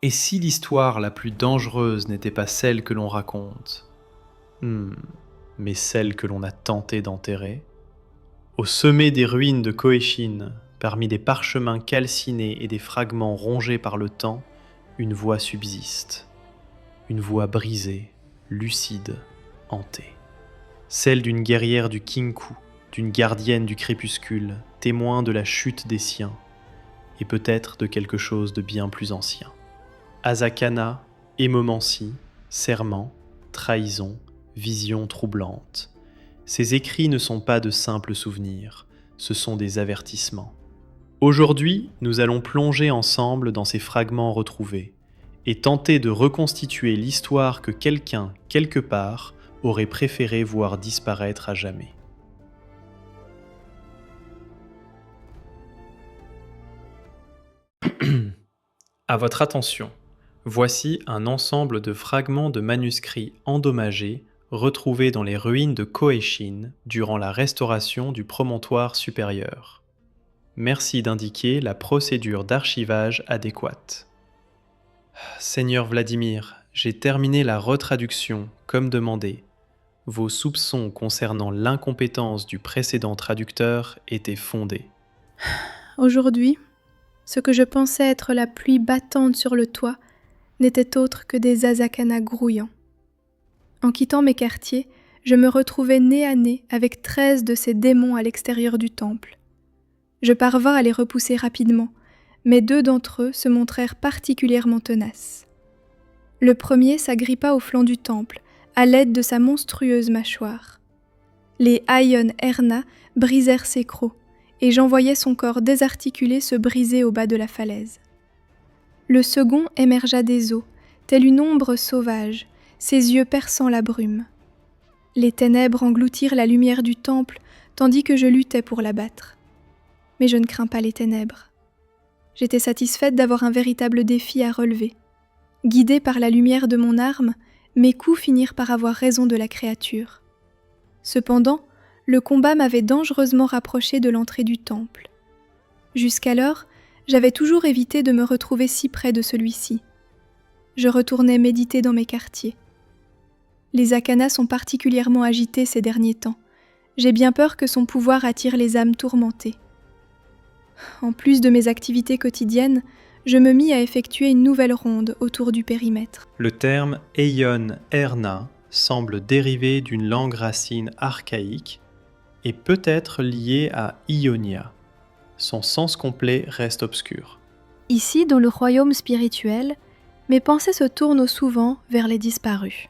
Et si l'histoire la plus dangereuse n'était pas celle que l'on raconte, mais celle que l'on a tenté d'enterrer? Au sommet des ruines de Koeshin, parmi des parchemins calcinés et des fragments rongés par le temps, une voix subsiste. Une voix brisée, lucide, hantée. Celle d'une guerrière du Kinku, d'une gardienne du crépuscule, témoin de la chute des siens, et peut-être de quelque chose de bien plus ancien. Asakana, hémomancie, serment, trahison, vision troublante. Ces écrits ne sont pas de simples souvenirs, ce sont des avertissements. Aujourd'hui, nous allons plonger ensemble dans ces fragments retrouvés et tenter de reconstituer l'histoire que quelqu'un, quelque part, aurait préféré voir disparaître à jamais. À votre attention, voici un ensemble de fragments de manuscrits endommagés retrouvés dans les ruines de Koeshin durant la restauration du promontoire supérieur. Merci d'indiquer la procédure d'archivage adéquate. Seigneur Vladimir, j'ai terminé la retraduction comme demandé. Vos soupçons concernant l'incompétence du précédent traducteur étaient fondés. Aujourd'hui, ce que je pensais être la pluie battante sur le toit n'était autre que des Asakana grouillants. En quittant mes quartiers, je me retrouvais nez à nez avec 13 de ces démons à l'extérieur du temple. Je parvins à les repousser rapidement, mais 2 d'entre eux se montrèrent particulièrement tenaces. Le premier s'agrippa au flanc du temple, à l'aide de sa monstrueuse mâchoire. Les Aion Erna brisèrent ses crocs, et j'en voyais son corps désarticulé se briser au bas de la falaise. Le second émergea des eaux, telle une ombre sauvage, ses yeux perçant la brume. Les ténèbres engloutirent la lumière du temple, tandis que je luttais pour l'abattre. Mais je ne crains pas les ténèbres. J'étais satisfaite d'avoir un véritable défi à relever. Guidée par la lumière de mon arme, mes coups finirent par avoir raison de la créature. Cependant, le combat m'avait dangereusement rapproché de l'entrée du temple. Jusqu'alors, j'avais toujours évité de me retrouver si près de celui-ci. Je retournais méditer dans mes quartiers. Les Akanas sont particulièrement agités ces derniers temps. J'ai bien peur que son pouvoir attire les âmes tourmentées. En plus de mes activités quotidiennes, je me mis à effectuer une nouvelle ronde autour du périmètre. Le terme Aion Erna semble dériver d'une langue racine archaïque et peut être lié à Ionia. Son sens complet reste obscur. Ici, dans le royaume spirituel, mes pensées se tournent souvent vers les disparus.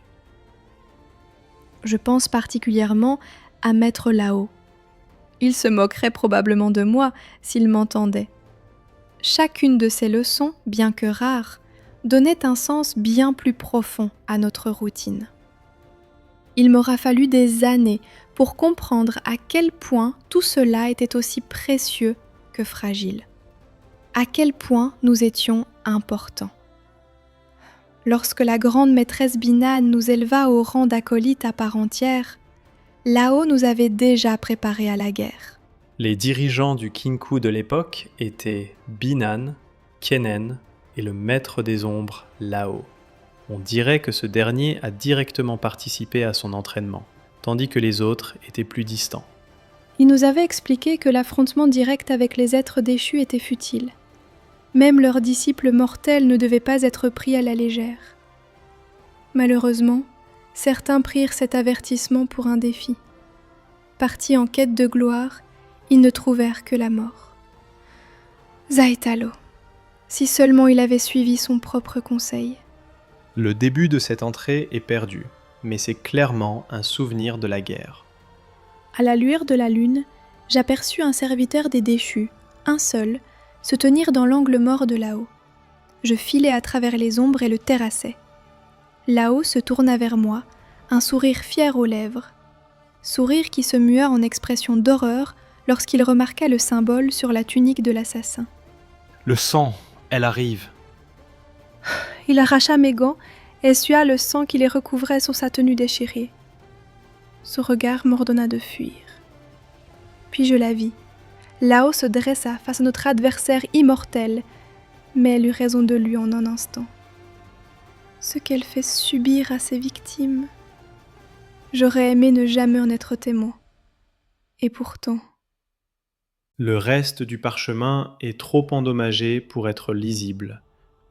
Je pense particulièrement à Maître Lao. Il se moquerait probablement de moi s'il m'entendait. Chacune de ses leçons, bien que rares, donnait un sens bien plus profond à notre routine. Il m'aura fallu des années pour comprendre à quel point tout cela était aussi précieux que fragile. À quel point nous étions importants. Lorsque la grande maîtresse Binan nous éleva au rang d'acolytes à part entière, Lao nous avait déjà préparés à la guerre. Les dirigeants du Kinku de l'époque étaient Binan, Kenen et le maître des ombres, Lao. On dirait que ce dernier a directement participé à son entraînement, tandis que les autres étaient plus distants. Il nous avait expliqué que l'affrontement direct avec les êtres déchus était futile. Même leurs disciples mortels ne devaient pas être pris à la légère. Malheureusement, certains prirent cet avertissement pour un défi. Partis en quête de gloire, ils ne trouvèrent que la mort. Zaitalo, si seulement il avait suivi son propre conseil. Le début de cette entrée est perdu, mais c'est clairement un souvenir de la guerre. À la lueur de la lune, j'aperçus un serviteur des déchus, un seul, se tenir dans l'angle mort de Lao. Je filai à travers les ombres et le terrassai. Lao se tourna vers moi, un sourire fier aux lèvres. Sourire qui se mua en expression d'horreur lorsqu'il remarqua le symbole sur la tunique de l'assassin. Le sang, elle arrive. Il arracha mes gants et sua le sang qui les recouvrait sur sa tenue déchirée. Son regard m'ordonna de fuir. Puis je la vis. Lao se dressa face à notre adversaire immortel, mais elle eut raison de lui en un instant. ce qu'elle fait subir à ses victimes. J'aurais aimé ne jamais en être témoin. Et pourtant... Le reste du parchemin est trop endommagé pour être lisible,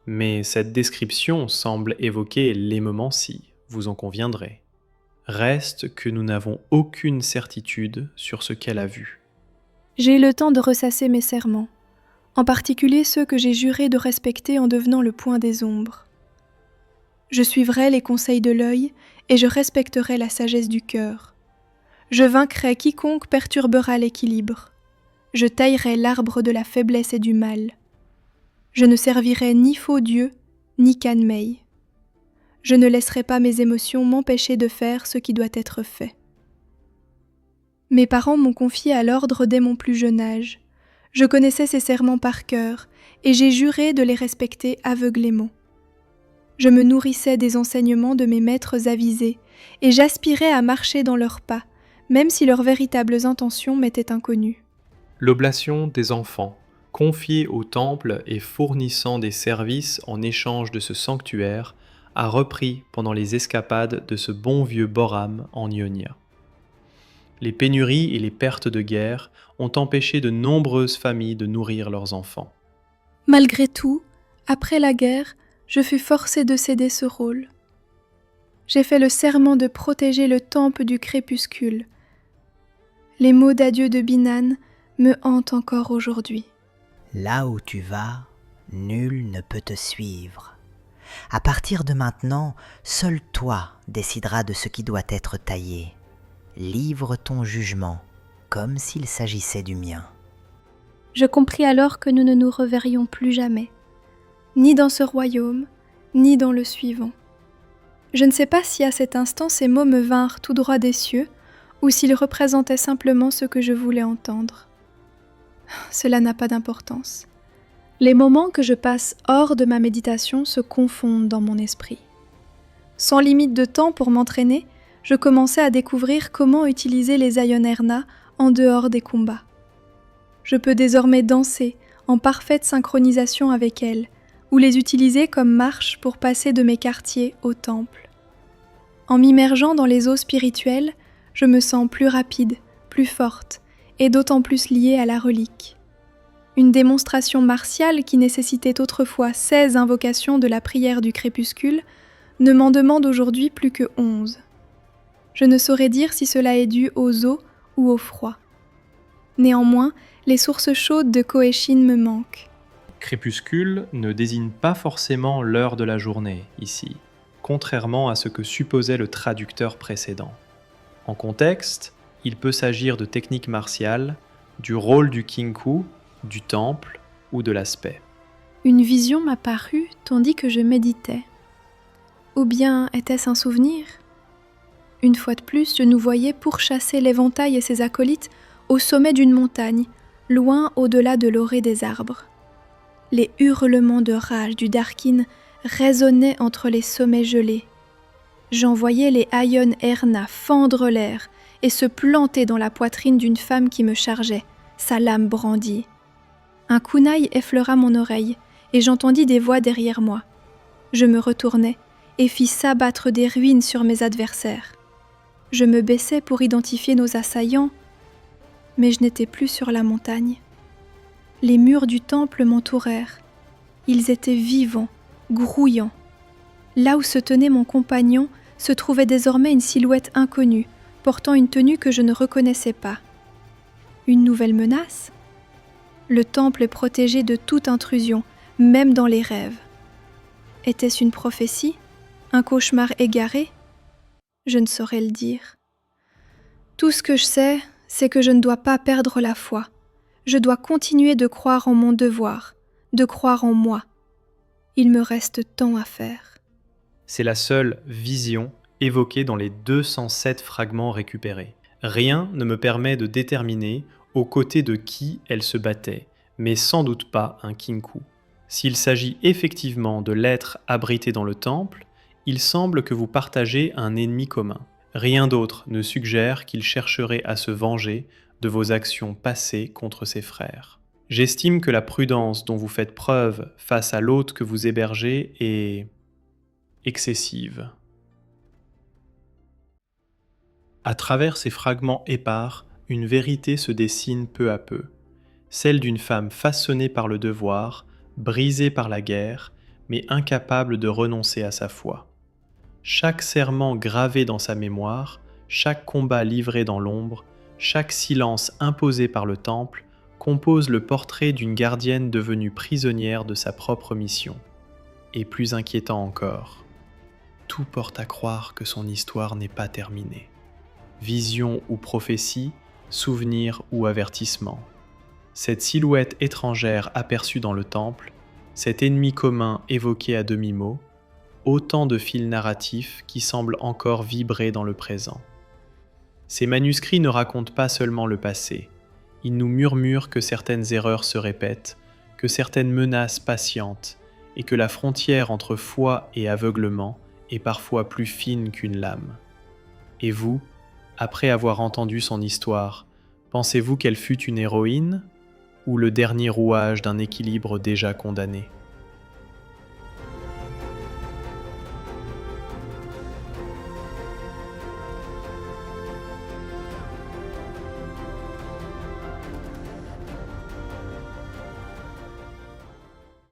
mais cette description semble évoquer l'émomancie, vous en conviendrez. Reste que nous n'avons aucune certitude sur ce qu'elle a vu. J'ai eu le temps de ressasser mes serments, en particulier ceux que j'ai juré de respecter en devenant le point des ombres. Je suivrai les conseils de l'œil et je respecterai la sagesse du cœur. Je vaincrai quiconque perturbera l'équilibre. Je taillerai l'arbre de la faiblesse et du mal. Je ne servirai ni faux dieu, ni Kanmei. Je ne laisserai pas mes émotions m'empêcher de faire ce qui doit être fait. Mes parents m'ont confié à l'ordre dès mon plus jeune âge. Je connaissais ces serments par cœur, et j'ai juré de les respecter aveuglément. Je me nourrissais des enseignements de mes maîtres avisés, et j'aspirais à marcher dans leurs pas, même si leurs véritables intentions m'étaient inconnues. L'oblation des enfants, confiée au temple et fournissant des services en échange de ce sanctuaire, a repris pendant les escapades de ce bon vieux Boram en Ionia. Les pénuries et les pertes de guerre ont empêché de nombreuses familles de nourrir leurs enfants. Malgré tout, après la guerre, je fus forcée de céder ce rôle. J'ai fait le serment de protéger le temple du crépuscule. Les mots d'adieu de Binan me hantent encore aujourd'hui. Là où tu vas, nul ne peut te suivre. À partir de maintenant, seul toi décideras de ce qui doit être taillé. Livre ton jugement, comme s'il s'agissait du mien. Je compris alors que nous ne nous reverrions plus jamais, ni dans ce royaume, ni dans le suivant. Je ne sais pas si à cet instant ces mots me vinrent tout droit des cieux, ou s'ils représentaient simplement ce que je voulais entendre. Cela n'a pas d'importance. Les moments que je passe hors de ma méditation se confondent dans mon esprit. Sans limite de temps pour m'entraîner, je commençais à découvrir comment utiliser les Ayonerna en dehors des combats. Je peux désormais danser en parfaite synchronisation avec elles, ou les utiliser comme marche pour passer de mes quartiers au temple. En m'immergeant dans les eaux spirituelles, je me sens plus rapide, plus forte, et d'autant plus liée à la relique. Une démonstration martiale qui nécessitait autrefois 16 invocations de la prière du crépuscule ne m'en demande aujourd'hui plus que 11. Je ne saurais dire si cela est dû aux eaux ou au froid. Néanmoins, les sources chaudes de Koeshin me manquent. Crépuscule ne désigne pas forcément l'heure de la journée, ici, contrairement à ce que supposait le traducteur précédent. En contexte, il peut s'agir de techniques martiales, du rôle du kinku, du temple ou de l'aspect. Une vision m'apparut tandis que je méditais. Ou bien était-ce un souvenir ? Une fois de plus, je nous voyais pourchasser l'éventail et ses acolytes au sommet d'une montagne, loin au-delà de l'orée des arbres. Les hurlements de rage du Darkin résonnaient entre les sommets gelés. J'en voyais les Ayon Erna fendre l'air et se planter dans la poitrine d'une femme qui me chargeait, sa lame brandie. Un kunai effleura mon oreille et j'entendis des voix derrière moi. Je me retournai et fis s'abattre des ruines sur mes adversaires. Je me baissai pour identifier nos assaillants, mais je n'étais plus sur la montagne. Les murs du temple m'entourèrent. Ils étaient vivants, grouillants. Là où se tenait mon compagnon se trouvait désormais une silhouette inconnue, portant une tenue que je ne reconnaissais pas. Une nouvelle menace ? Le temple est protégé de toute intrusion, même dans les rêves. Était-ce une prophétie ? Un cauchemar égaré ? Je ne saurais le dire. Tout ce que je sais, c'est que je ne dois pas perdre la foi. Je dois continuer de croire en mon devoir, de croire en moi. Il me reste tant à faire. C'est la seule vision évoquée dans les 207 fragments récupérés. Rien ne me permet de déterminer aux côtés de qui elle se battait, mais sans doute pas un kinku. S'il s'agit effectivement de l'être abrité dans le temple, il semble que vous partagez un ennemi commun. Rien d'autre ne suggère qu'il chercherait à se venger de vos actions passées contre ses frères. J'estime que la prudence dont vous faites preuve face à l'hôte que vous hébergez est excessive. À travers ces fragments épars, une vérité se dessine peu à peu, celle d'une femme façonnée par le devoir, brisée par la guerre, mais incapable de renoncer à sa foi. Chaque serment gravé dans sa mémoire, chaque combat livré dans l'ombre, chaque silence imposé par le temple compose le portrait d'une gardienne devenue prisonnière de sa propre mission. Et plus inquiétant encore, tout porte à croire que son histoire n'est pas terminée. Vision ou prophétie, souvenir ou avertissement. Cette silhouette étrangère aperçue dans le temple, cet ennemi commun évoqué à demi-mot, autant de fils narratifs qui semblent encore vibrer dans le présent. Ces manuscrits ne racontent pas seulement le passé, ils nous murmurent que certaines erreurs se répètent, que certaines menaces patientent, et que la frontière entre foi et aveuglement est parfois plus fine qu'une lame. Et vous, après avoir entendu son histoire, pensez-vous qu'elle fut une héroïne ou le dernier rouage d'un équilibre déjà condamné ?